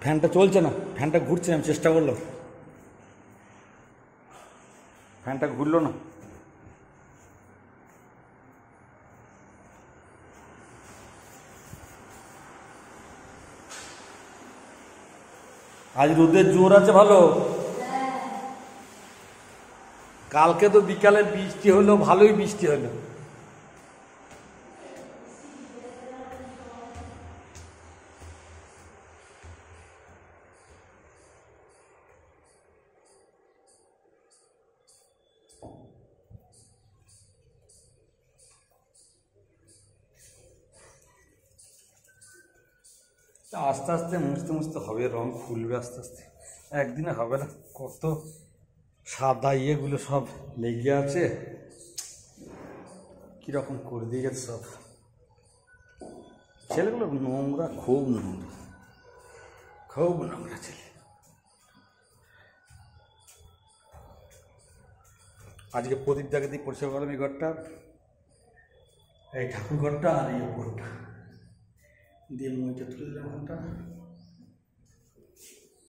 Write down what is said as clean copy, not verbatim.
ফ্যানটা চলছে না, ফ্যানটা ঘুরছে, আমি চেষ্টা করলাম, ফ্যানটা ঘুরলো না। আজ রোদের জোর আছে ভালো। কালকে তো বিকালে বৃষ্টি হলো, ভালোই বৃষ্টি হলো। আস্তে আস্তে মুছতে মুছতে হবে, রং খুলবে আস্তে আস্তে, একদিনে হবে না। কত সাদা ইয়েগুলো সব লেগে আছে, কীরকম করে দিয়ে গেছে সব। ছেলেগুলো নোংরা, খুব নোংরা, খুব নোংরা ছেলে। আজকে প্রদীপ দাকে দিয়ে পরিষ্কার করলাম এই ঘরটা, এই ঠাকুর ঘরটা আর এই ওপরটা দিয়ে মুইটা তুলে দিলাম ঘরটা।